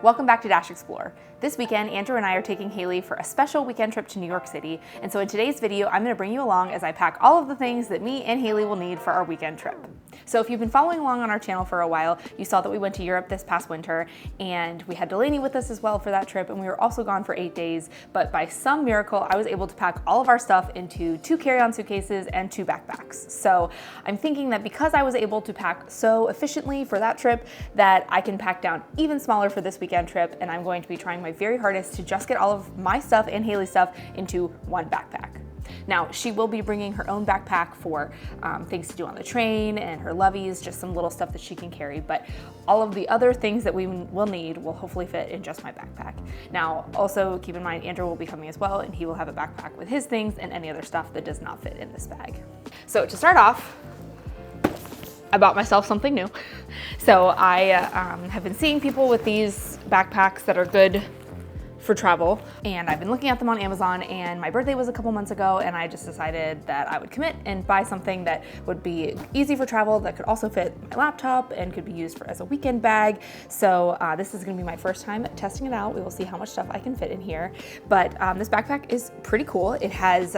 Welcome back to Dash Explore. This weekend, Andrew and I are taking Haley for a special weekend trip to New York City, and so in today's video, I'm going to bring you along as I pack all of the things that me and Haley will need for our weekend trip. So if you've been following along on our channel for a while, you saw that we went to Europe this past winter, and we had Delaney with us as well for that trip, and we were also gone for 8 days, but by some miracle, I was able to pack all of our stuff into 2 carry-on suitcases and 2 backpacks. So I'm thinking that because I was able to pack so efficiently for that trip, that I can pack down even smaller for this weekend trip, and I'm going to be trying my very hardest to just get all of my stuff and Haley's stuff into one backpack. Now, she will be bringing her own backpack for things to do on the train and her loveys, just some little stuff that she can carry, but all of the other things that we will need will hopefully fit in just my backpack. Now, also keep in mind, Andrew will be coming as well, and he will have a backpack with his things and any other stuff that does not fit in this bag. So to start off, I bought myself something new. So I have been seeing people with these backpacks that are good for travel, and I've been looking at them on Amazon, and my birthday was a couple months ago, and I just decided that I would commit and buy something that would be easy for travel, that could also fit my laptop and could be used as a weekend bag. So this is gonna be my first time testing it out. We will see how much stuff I can fit in here, but this backpack is pretty cool. It has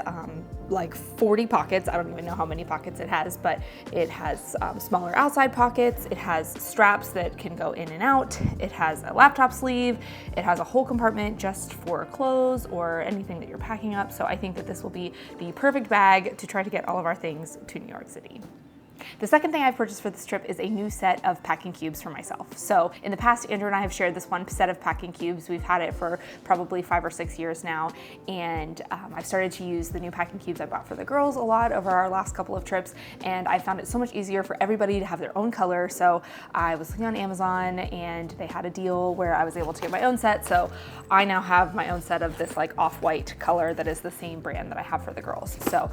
like 40 pockets. I don't even know how many pockets it has, but it has smaller outside pockets. It has straps that can go in and out. It has a laptop sleeve. It has a whole compartment just for clothes or anything that you're packing up. So I think that this will be the perfect bag to try to get all of our things to New York City. The second thing I've purchased for this trip is a new set of packing cubes for myself. So in the past, Andrew and I have shared this one set of packing cubes. We've had it for probably 5 or 6 years now, and I've started to use the new packing cubes I bought for the girls a lot over our last couple of trips, and I found it so much easier for everybody to have their own color. So I was looking on Amazon, and they had a deal where I was able to get my own set, so I now have my own set of this like off-white color that is the same brand that I have for the girls. So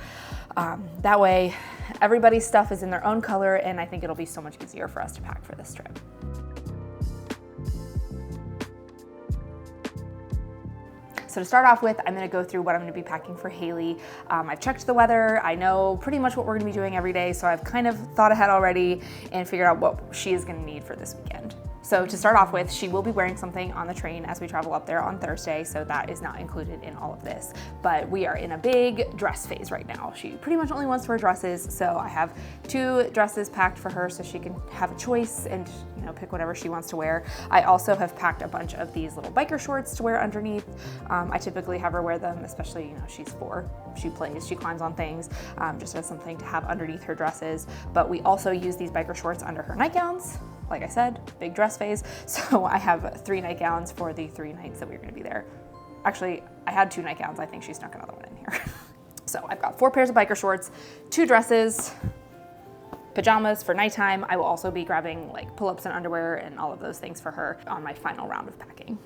that way, everybody's stuff is in their own color, and I think it'll be so much easier for us to pack for this trip. So to start off with, I'm gonna go through what I'm gonna be packing for Haley. I've checked the weather. I know pretty much what we're gonna be doing every day, so I've kind of thought ahead already and figured out what she is gonna need for this weekend. So to start off with, she will be wearing something on the train as we travel up there on Thursday, so that is not included in all of this. But we are in a big dress phase right now. She pretty much only wants to wear dresses, so I have 2 dresses packed for her so she can have a choice and pick whatever she wants to wear. I also have packed a bunch of these little biker shorts to wear underneath. I typically have her wear them, especially, she's 4, she plays, she climbs on things, just as something to have underneath her dresses. But we also use these biker shorts under her nightgowns. Like I said, big dress phase. So I have 3 nightgowns for the 3 nights that we're gonna be there. Actually, I had 2 nightgowns. I think she snuck another one in here. So I've got 4 pairs of biker shorts, 2 dresses, pajamas for nighttime. I will also be grabbing like pull-ups and underwear and all of those things for her on my final round of packing.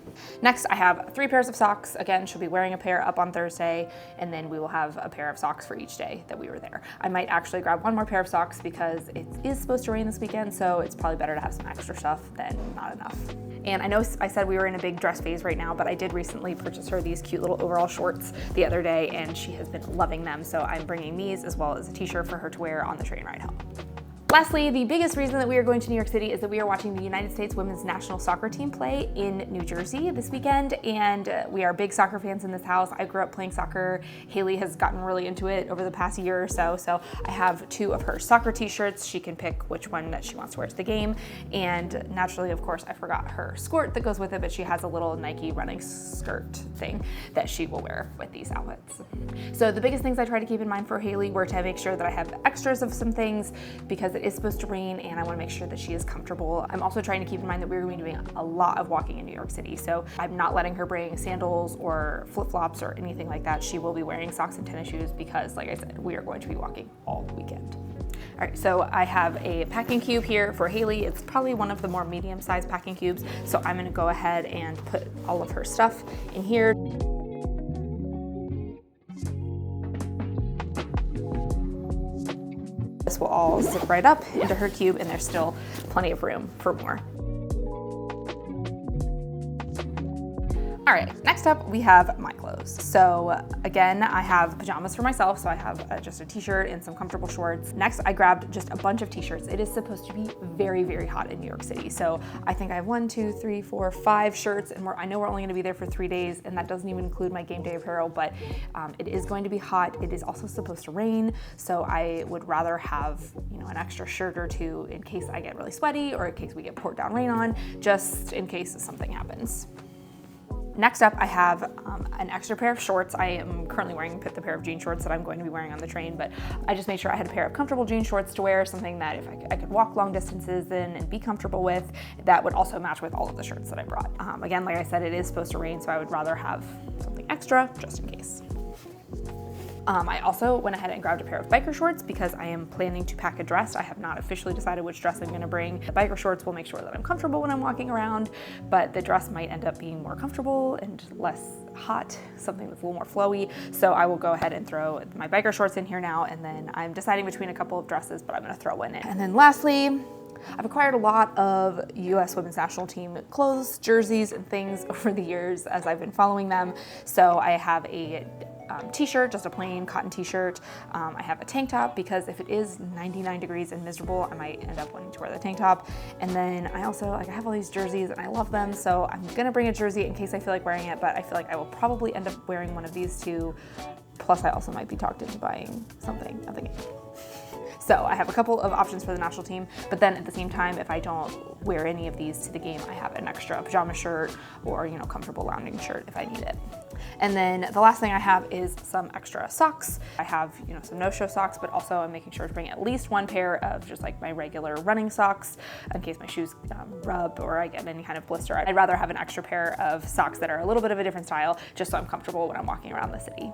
Next, I have 3 pairs of socks. Again, she'll be wearing a pair up on Thursday, and then we will have a pair of socks for each day that we were there. I might actually grab 1 more pair of socks because it is supposed to rain this weekend, so it's probably better to have some extra stuff than not enough. And I know I said we were in a big dress phase right now, but I did recently purchase her these cute little overall shorts the other day, and she has been loving them. So I'm bringing these as well as a t-shirt for her to wear on the train ride home. Lastly, the biggest reason that we are going to New York City is that we are watching the United States women's national soccer team play in New Jersey this weekend, and we are big soccer fans in this house. I grew up playing soccer. Haley has gotten really into it over the past year or so, so I have 2 of her soccer t-shirts. She can pick which one that she wants to wear to the game, and naturally, of course, I forgot her skirt that goes with it, but she has a little Nike running skirt thing that she will wear with these outfits. So the biggest things I try to keep in mind for Haley were to make sure that I have extras of some things because it is supposed to rain, and I want to make sure that she is comfortable. I'm also trying to keep in mind that we're going to be doing a lot of walking in New York City, so I'm not letting her bring sandals or flip-flops or anything like that. She will be wearing socks and tennis shoes because, like I said, we are going to be walking all weekend. All right, so I have a packing cube here for Haley. It's probably one of the more medium-sized packing cubes, so I'm going to go ahead and put all of her stuff in here. This will all zip right up into her cube, and there's still plenty of room for more. All right, next up we have my clothes. So again, I have pajamas for myself. So I have just a t-shirt and some comfortable shorts. Next, I grabbed just a bunch of t-shirts. It is supposed to be very, very hot in New York City. So I think I have 1, 2, 3, 4, 5 shirts, and I know we're only gonna be there for 3 days, and that doesn't even include my game day apparel, but it is going to be hot. It is also supposed to rain. So I would rather have, an extra shirt or two in case I get really sweaty or in case we get poured down rain on, just in case something happens. Next up, I have an extra pair of shorts. I am currently wearing the pair of jean shorts that I'm going to be wearing on the train, but I just made sure I had a pair of comfortable jean shorts to wear, something that if I could walk long distances in and be comfortable with, that would also match with all of the shirts that I brought. Again, like I said, it is supposed to rain, so I would rather have something extra just in case. I also went ahead and grabbed a pair of biker shorts because I am planning to pack a dress. I have not officially decided which dress I'm gonna bring. The biker shorts will make sure that I'm comfortable when I'm walking around, but the dress might end up being more comfortable and less hot, something that's a little more flowy. So I will go ahead and throw my biker shorts in here now, and then I'm deciding between a couple of dresses, but I'm gonna throw one in. And then lastly, I've acquired a lot of US Women's National Team clothes, jerseys, and things over the years as I've been following them. So I have a t-shirt, just a plain cotton t-shirt. I have a tank top because if it is 99 degrees and miserable, I might end up wanting to wear the tank top. And then I also, I have all these jerseys and I love them, so I'm gonna bring a jersey in case I feel like wearing it, but I feel like I will probably end up wearing one of these two. Plus I also might be talked into buying something at the game. So I have a couple of options for the national team, but then at the same time, if I don't wear any of these to the game, I have an extra pajama shirt or, comfortable lounging shirt if I need it. And then the last thing I have is some extra socks. I have, some no-show socks, but also I'm making sure to bring at least one pair of just like my regular running socks in case my shoes rub or I get any kind of blister. I'd rather have an extra pair of socks that are a little bit of a different style, just so I'm comfortable when I'm walking around the city.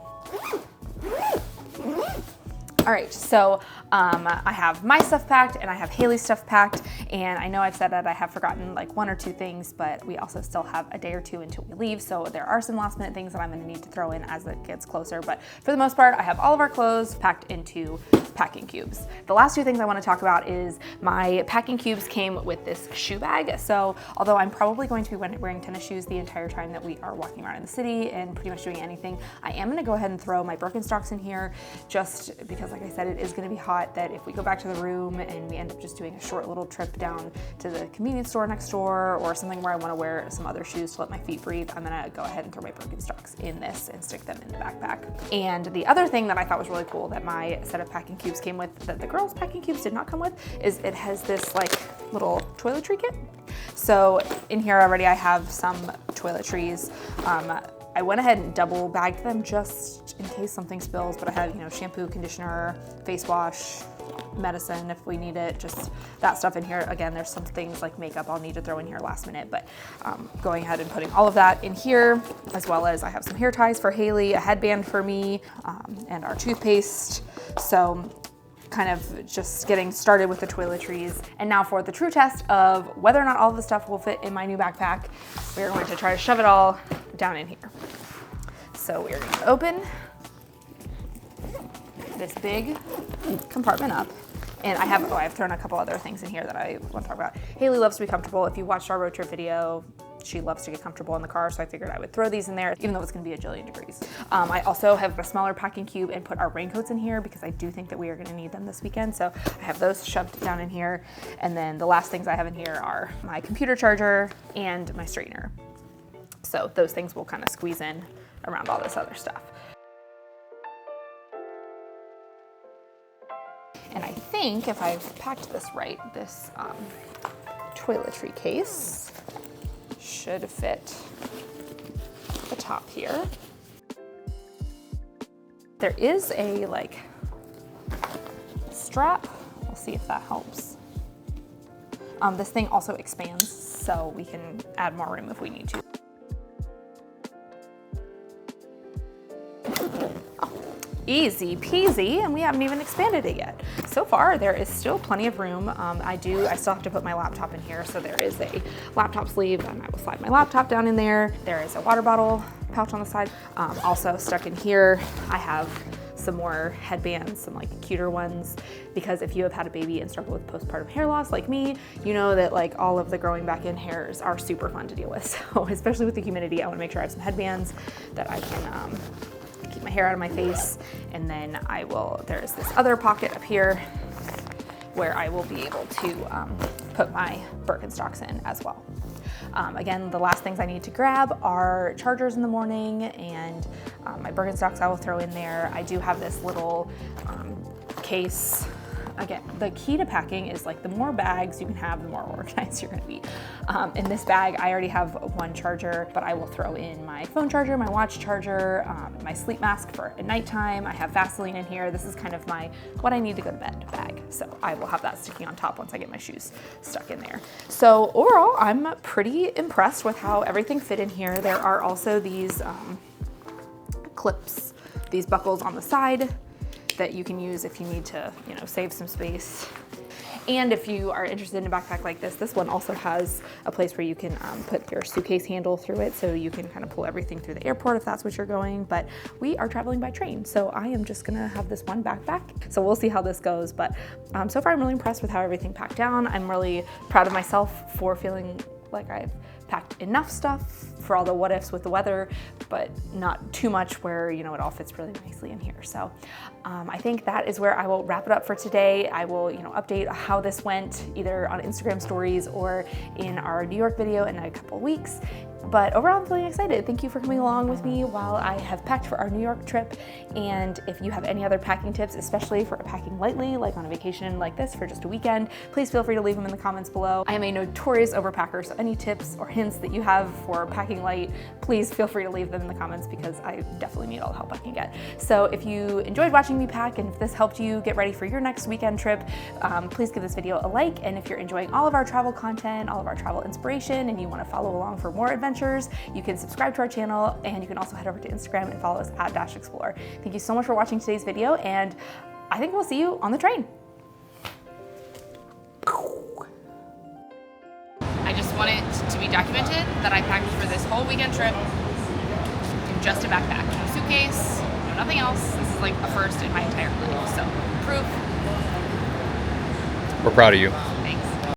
All right, so I have my stuff packed and I have Haley's stuff packed, and I know I've said that I have forgotten like 1 or 2 things, but we also still have a day or 2 until we leave, so there are some last minute things that I'm gonna need to throw in as it gets closer, but for the most part, I have all of our clothes packed into packing cubes. The last 2 things I wanna talk about is my packing cubes came with this shoe bag, so although I'm probably going to be wearing tennis shoes the entire time that we are walking around in the city and pretty much doing anything, I am gonna go ahead and throw my Birkenstocks in here just because, like I said, it is gonna be hot, that if we go back to the room and we end up just doing a short little trip down to the convenience store next door or something where I wanna wear some other shoes to let my feet breathe, I'm gonna go ahead and throw my Birkenstocks in this and stick them in the backpack. And the other thing that I thought was really cool that my set of packing cubes came with, that the girls' packing cubes did not come with, is it has this like little toiletry kit. So in here already I have some toiletries. I went ahead and double bagged them just in case something spills, but I have, shampoo, conditioner, face wash, medicine if we need it, just that stuff in here. Again, there's some things like makeup I'll need to throw in here last minute, but going ahead and putting all of that in here, as well as I have some hair ties for Haley, a headband for me, and our toothpaste. So kind of just getting started with the toiletries. And now for the true test of whether or not all of the stuff will fit in my new backpack, we're going to try to shove it all down in here. So we're going to open this big compartment up. And I've thrown a couple other things in here that I want to talk about. Haley loves to be comfortable. If you watched our road trip video, she loves to get comfortable in the car, so I figured I would throw these in there, even though it's gonna be a jillion degrees. I also have a smaller packing cube and put our raincoats in here because I do think that we are gonna need them this weekend, so I have those shoved down in here. And then the last things I have in here are my computer charger and my straightener. So those things will kind of squeeze in around all this other stuff. And I think if I've packed this right, this toiletry case should fit the top here. There is a strap. We'll see if that helps. This thing also expands, so we can add more room if we need to. Easy peasy, and we haven't even expanded it yet. So far, there is still plenty of room. I still have to put my laptop in here, so there is a laptop sleeve, and I will slide my laptop down in there. There is a water bottle pouch on the side. Also stuck in here, I have some more headbands, some like cuter ones, because if you have had a baby and struggle with postpartum hair loss like me, you know that like all of the growing back in hairs are super fun to deal with. So especially with the humidity, I want to make sure I have some headbands that I can keep my hair out of my face. And then there's this other pocket up here where I will be able to put my Birkenstocks in as well. Again, the last things I need to grab are chargers in the morning, and my Birkenstocks I will throw in there. I do have this little case. Again, the key to packing is like the more bags you can have, the more organized you're gonna be. In this bag, I already have one charger, but I will throw in my phone charger, my watch charger, my sleep mask for at nighttime. I have Vaseline in here. This is kind of my what I need to go to bed bag. So I will have that sticking on top once I get my shoes stuck in there. So overall, I'm pretty impressed with how everything fit in here. There are also these clips, these buckles on the side that you can use if you need to, you know, save some space. And if you are interested in a backpack like this one also has a place where you can put your suitcase handle through it, so you can kind of pull everything through the airport if that's what you're going. But we are traveling by train, so I am just gonna have this one backpack. So we'll see how this goes, but so far I'm really impressed with how everything packed down. I'm really proud of myself for feeling like I've packed enough stuff for all the what ifs with the weather, but not too much where, you know, it all fits really nicely in here. So I think that is where I will wrap it up for today. I will, you know, update how this went either on Instagram stories or in our New York video in a couple weeks. But overall, I'm feeling excited. Thank you for coming along with me while I have packed for our New York trip. And if you have any other packing tips, especially for packing lightly, like on a vacation like this for just a weekend, please feel free to leave them in the comments below. I am a notorious overpacker, so any tips or hints that you have for packing light, please feel free to leave them in the comments, because I definitely need all the help I can get. So if you enjoyed watching me pack, and if this helped you get ready for your next weekend trip, please give this video a like. And if you're enjoying all of our travel content, all of our travel inspiration, and you want to follow along for more adventures, you can subscribe to our channel, and you can also head over to Instagram and follow us at @Explore. Thank you so much for watching today's video, and I think we'll see you on the train. I just want it to be documented that I packed for this whole weekend trip in just a backpack, no suitcase, no nothing else. This is like a first in my entire life, so proof. We're proud of you.